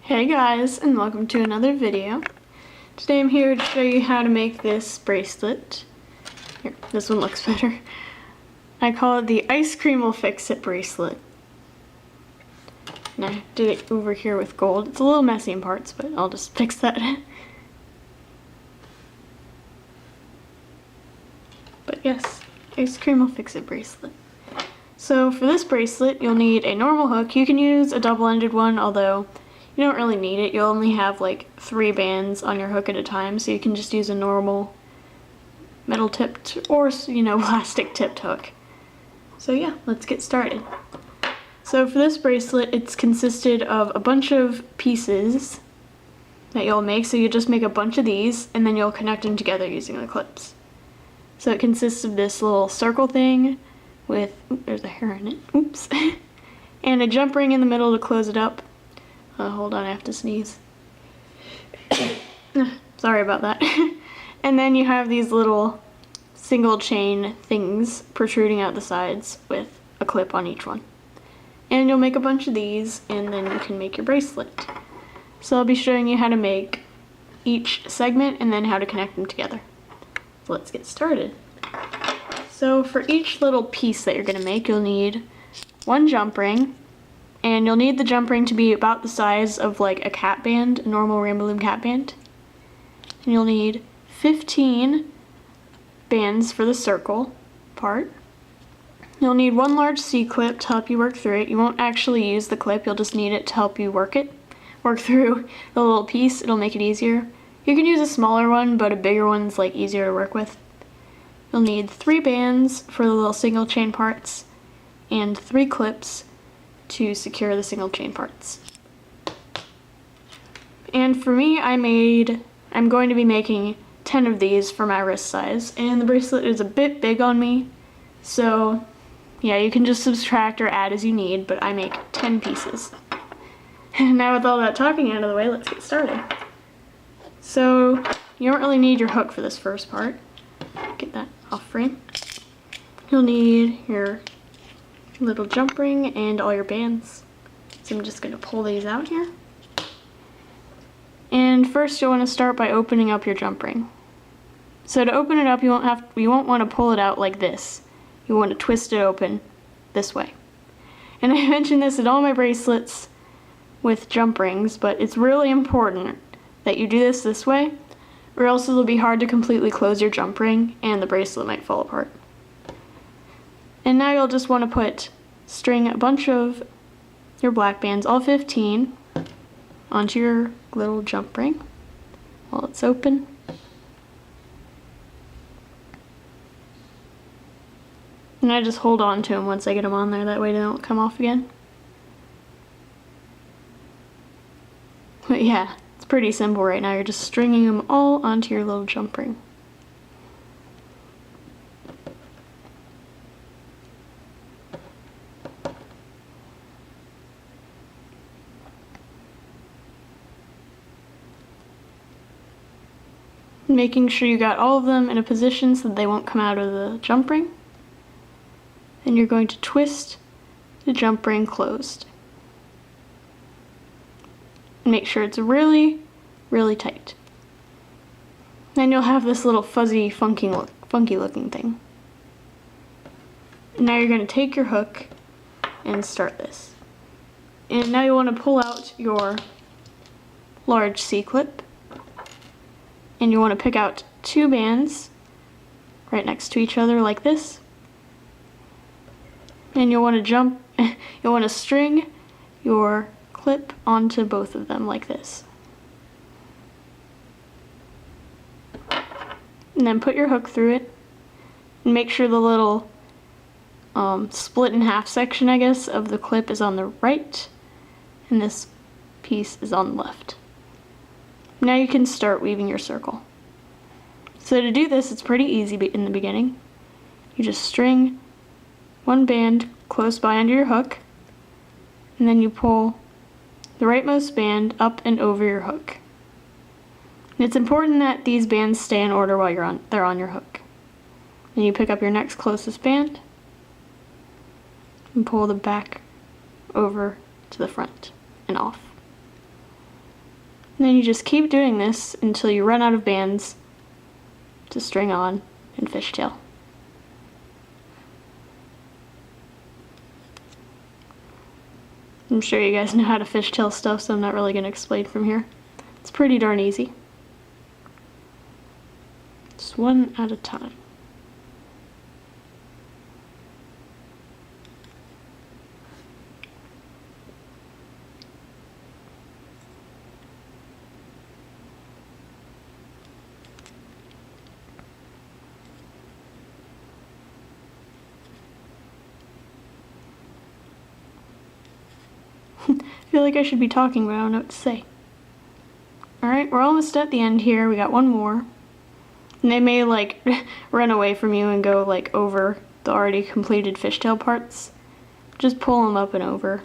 Hey guys, and welcome to another video. Today I'm here to show you how to make this bracelet. Here, this one looks better. I call it the Ice Cream Will Fix It bracelet. And I did it over here with gold. It's a little messy in parts, but I'll just fix that. But yes, Ice Cream Will Fix It bracelet. So for this bracelet, you'll need a normal hook. You can use a double-ended one, although you don't really need it. You'll only have like 3 bands on your hook at a time, so you can just use a normal metal tipped or, plastic tipped hook. So yeah, let's get started. So for this bracelet, it's consisted of a bunch of pieces that you'll make. So you just make a bunch of these and then you'll connect them together using the clips. So it consists of this little circle thing with, there's a hair in it, oops, and a jump ring in the middle to close it up. Hold on, I have to sneeze. Sorry about that. And then you have these little single chain things protruding out the sides with a clip on each one. And you'll make a bunch of these and then you can make your bracelet. So I'll be showing you how to make each segment and then how to connect them together. So let's get started. So for each little piece that you're going to make, you'll need one jump ring. And you'll need the jump ring to be about the size of like a cat band, a normal Rainbow Loom cat band. And you'll need 15 bands for the circle part. You'll need one large C-clip to help you work through it. You won't actually use the clip, you'll just need it to help you work through the little piece. It'll make it easier. You can use a smaller one, but a bigger one's like easier to work with. You'll need 3 bands for the little single chain parts and 3 clips to secure the single chain parts. And for me, I'm going to be making 10 of these for my wrist size, and the bracelet is a bit big on me, so yeah, you can just subtract or add as you need, but I make 10 pieces. And now with all that talking out of the way, let's get started. So you don't really need your hook for this first part. Get that off frame. You'll need your little jump ring and all your bands. So I'm just going to pull these out here. And first you'll want to start by opening up your jump ring. So to open it up, you won't want to pull it out like this. You want to twist it open this way. And I mention this in all my bracelets with jump rings, but it's really important that you do this way, or else it'll be hard to completely close your jump ring and the bracelet might fall apart. And now you'll just want to string a bunch of your black bands, all 15, onto your little jump ring while it's open. And I just hold on to them once I get them on there, that way they don't come off again. But yeah, it's pretty simple right now. You're just stringing them all onto your little jump ring. Making sure you got all of them in a position so that they won't come out of the jump ring. Then you're going to twist the jump ring closed. Make sure it's really, really tight. Then you'll have this little fuzzy, funky looking thing. Now you're going to take your hook and start this. And now you want to pull out your large C-clip. And you want to pick out 2 bands right next to each other like this. And you'll want to string your clip onto both of them like this. And then put your hook through it and make sure the little split in half section, I guess, of the clip is on the right and this piece is on the left. Now you can start weaving your circle. So to do this, it's pretty easy in the beginning. You just string one band close by under your hook, and then you pull the rightmost band up and over your hook. And it's important that these bands stay in order while they're on your hook. Then you pick up your next closest band and pull the back over to the front and off. And then you just keep doing this until you run out of bands to string on and fishtail. I'm sure you guys know how to fishtail stuff, so I'm not really going to explain from here. It's pretty darn easy. Just one at a time. I feel like I should be talking, but I don't know what to say. Alright, we're almost at the end here. We got one more. And they may like run away from you and go like over the already completed fishtail parts. Just pull them up and over.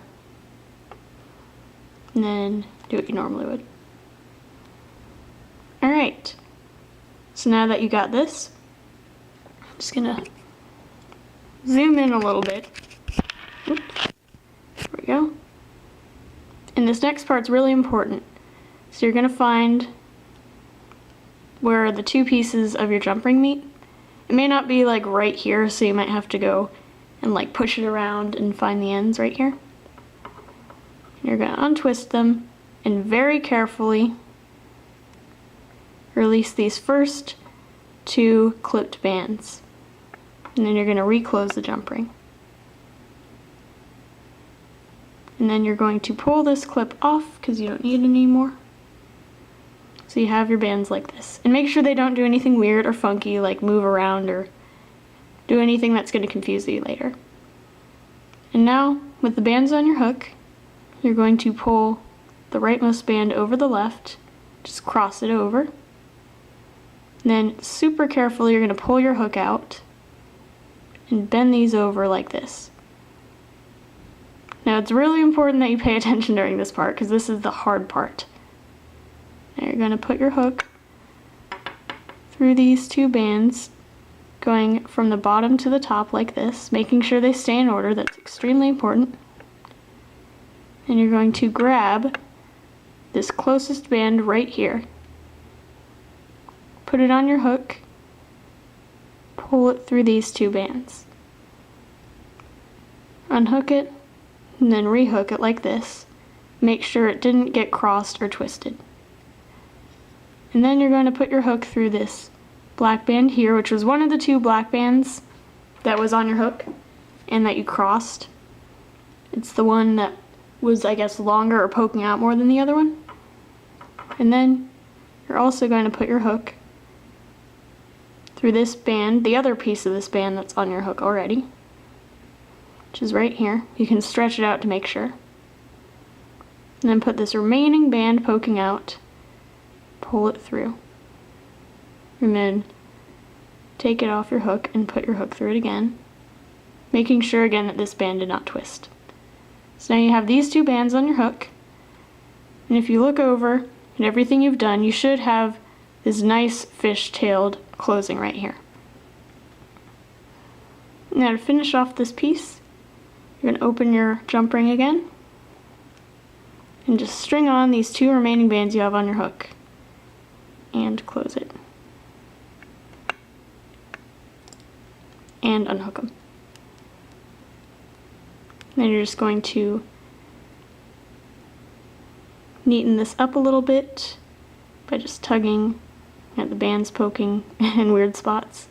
And then do what you normally would. Alright. So now that you got this, I'm just gonna zoom in a little bit. Oops. There we go. And this next part's really important. So you're gonna find where the two pieces of your jump ring meet. It may not be like right here, so you might have to go and like push it around and find the ends right here. You're gonna untwist them and very carefully release these first two clipped bands. And then you're gonna reclose the jump ring. And then you're going to pull this clip off because you don't need it anymore. So you have your bands like this. And make sure they don't do anything weird or funky, like move around or do anything that's going to confuse you later. And now, with the bands on your hook, you're going to pull the rightmost band over the left, just cross it over. And then super carefully you're going to pull your hook out and bend these over like this. Now it's really important that you pay attention during this part because this is the hard part. Now you're going to put your hook through these two bands, going from the bottom to the top like this, making sure they stay in order. That's extremely important. And you're going to grab this closest band right here, put it on your hook, pull it through these two bands, unhook it, and then rehook it like this. Make sure it didn't get crossed or twisted. And then you're going to put your hook through this black band here, which was one of the two black bands that was on your hook and that you crossed. It's the one that was, I guess, longer or poking out more than the other one. And then you're also going to put your hook through this band, the other piece of this band that's on your hook already, which is right here. You can stretch it out to make sure. And then put this remaining band poking out, pull it through. And then take it off your hook and put your hook through it again, making sure again that this band did not twist. So now you have these two bands on your hook, and if you look over at everything you've done, you should have this nice fish-tailed closing right here. Now to finish off this piece, you're going to open your jump ring again and just string on these two remaining bands you have on your hook and close it. And unhook them. Then you're just going to neaten this up a little bit by just tugging at the bands poking in weird spots.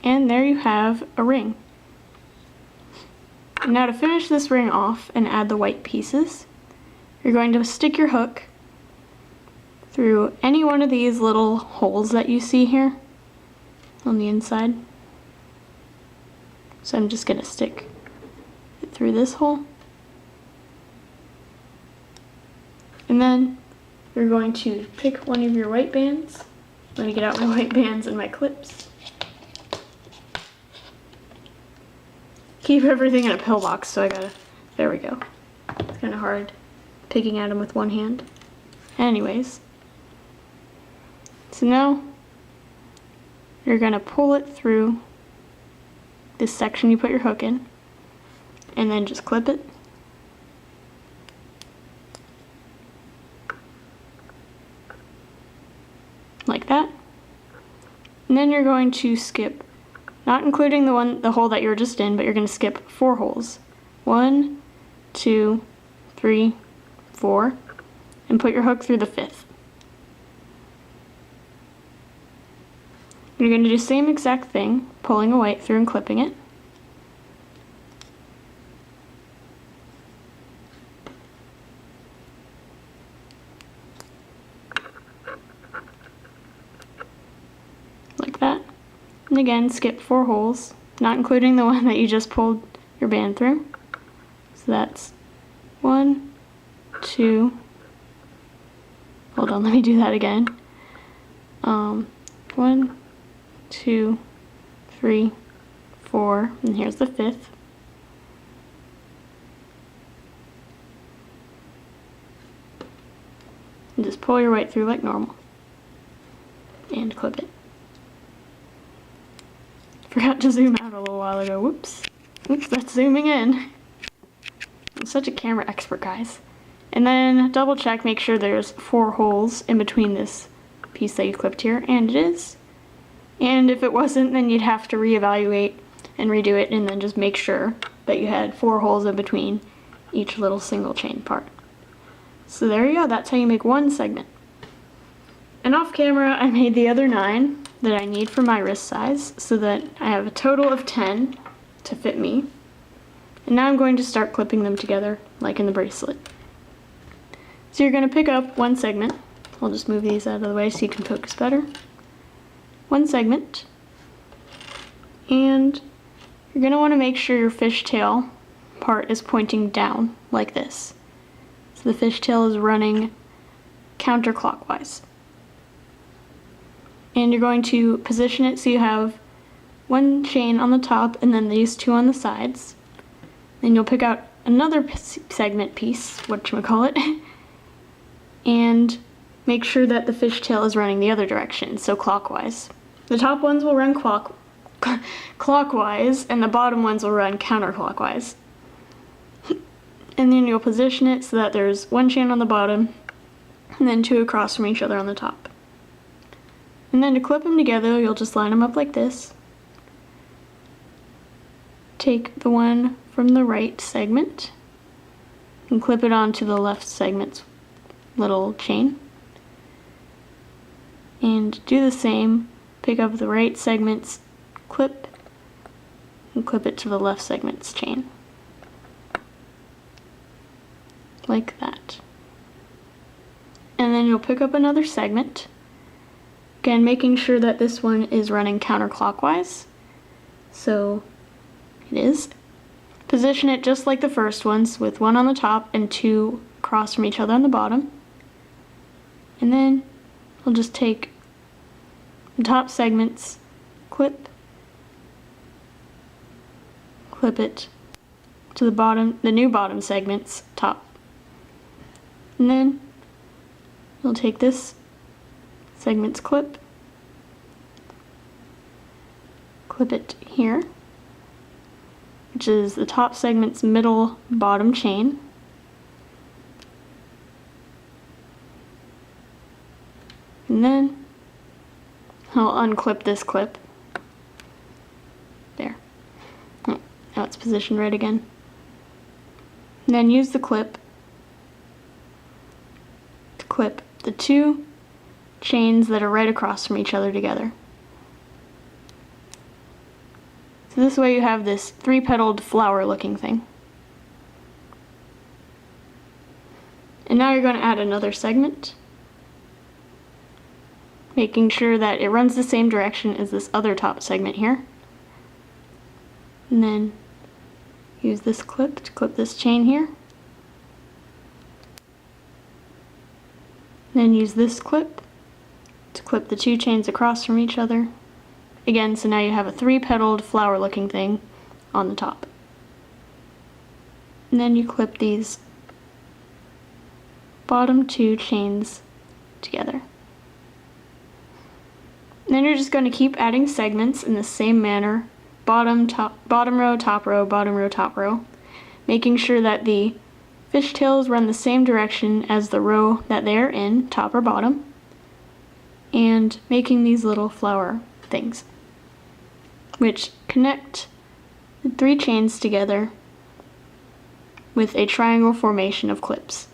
And there you have a ring. Now to finish this ring off and add the white pieces, you're going to stick your hook through any one of these little holes that you see here on the inside. So I'm just going to stick it through this hole. And then you're going to pick one of your white bands. Let me get out my white bands and my clips. Keep everything in a pillbox, so I gotta, there we go. It's kind of hard picking at them with one hand. Anyways, so now you're gonna pull it through this section you put your hook in, and then just clip it. Like that. And then you're going to skip, not including the hole that you were just in, but you're going to skip 4 holes. 1, 2, 3, 4, and put your hook through the 5th. You're going to do the same exact thing, pulling a white through and clipping it. Like that. And again, skip 4 holes, not including the one that you just pulled your band through. So that's 1, 2, hold on, let me do that again. 1, 2, 3, 4, and here's the 5th. And just pull your white through like normal. And clip it. Forgot to zoom out a little while ago. Whoops. Oops, that's zooming in. I'm such a camera expert, guys. And then double check, make sure there's 4 holes in between this piece that you clipped here, and it is. And if it wasn't, then you'd have to reevaluate and redo it, and then just make sure that you had 4 holes in between each little single chain part. So there you go, that's how you make one segment. And off camera, I made the other 9 that I need for my wrist size, so that I have a total of 10 to fit me. And now I'm going to start clipping them together, like in the bracelet. So you're going to pick up one segment. I'll just move these out of the way so you can focus better. One segment, and you're going to want to make sure your fishtail part is pointing down like this. So the fishtail is running counterclockwise. And you're going to position it so you have one chain on the top and then these 2 on the sides. Then you'll pick out another segment piece, whatchamacallit, and make sure that the fishtail is running the other direction, so clockwise. The top ones will run clockwise, and the bottom ones will run counterclockwise. And then you'll position it so that there's one chain on the bottom, and then 2 across from each other on the top. And then to clip them together, you'll just line them up like this. Take the one from the right segment, and clip it onto the left segment's little chain. And do the same, pick up the right segment's clip and clip it to the left segment's chain. Like that. And then you'll pick up another segment, again making sure that this one is running counterclockwise. So it is. Position it just like the first ones, with 1 on the top and 2 across from each other on the bottom. And then we'll just take the top segments, clip it to the bottom, the new bottom segment's top. And then you'll take this segment's clip it here, which is the top segment's middle bottom chain. And then I'll unclip this clip. There. Oh, now it's positioned right again. And then use the clip to clip the 2 chains that are right across from each other together. So this way you have this 3-petaled flower looking thing. And now you're going to add another segment, making sure that it runs the same direction as this other top segment here. And then use this clip to clip this chain here. Then use this clip to clip the 2 chains across from each other. Again, so now you have a 3-petaled flower looking thing on the top. And then you clip these bottom 2 chains together. And then you're just going to keep adding segments in the same manner bottom row, top row, bottom row, top row, making sure that the fishtails run the same direction as the row that they're in, top or bottom, and making these little flower things, which connect the 3 chains together with a triangle formation of clips,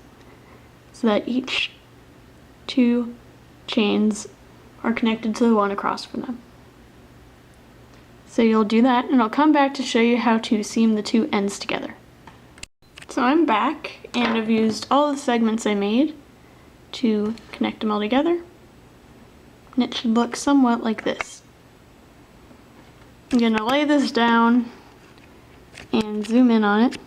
so that each 2 chains are connected to the one across from them. So you'll do that, and I'll come back to show you how to seam the 2 ends together. So I'm back, and I've used all the segments I made to connect them all together, and it should look somewhat like this. I'm gonna lay this down and zoom in on it,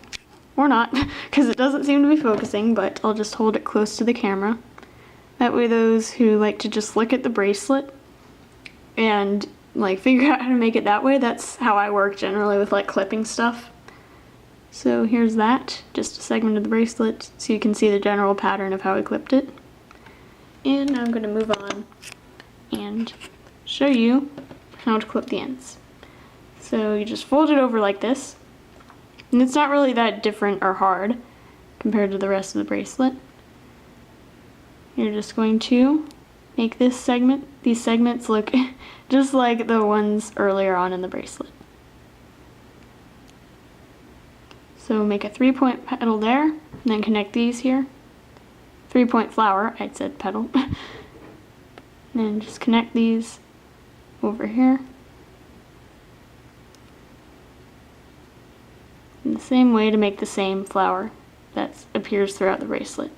or not, because it doesn't seem to be focusing, but I'll just hold it close to the camera. That way those who like to just look at the bracelet and like figure out how to make it that way, that's how I work generally with like clipping stuff. So here's that, just a segment of the bracelet so you can see the general pattern of how I clipped it. And now I'm going to move on and show you how to clip the ends. So you just fold it over like this, and it's not really that different or hard compared to the rest of the bracelet. You're just going to make these segments look just like the ones earlier on in the bracelet. So make a 3-point petal there, and then connect these here. 3-point flower, I said petal. And then just connect these over here. In the same way to make the same flower that appears throughout the bracelet.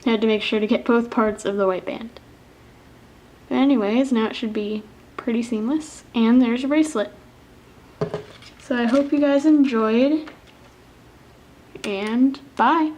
I had to make sure to get both parts of the white band. But anyways, now it should be pretty seamless, and there's your bracelet. So I hope you guys enjoyed, and bye!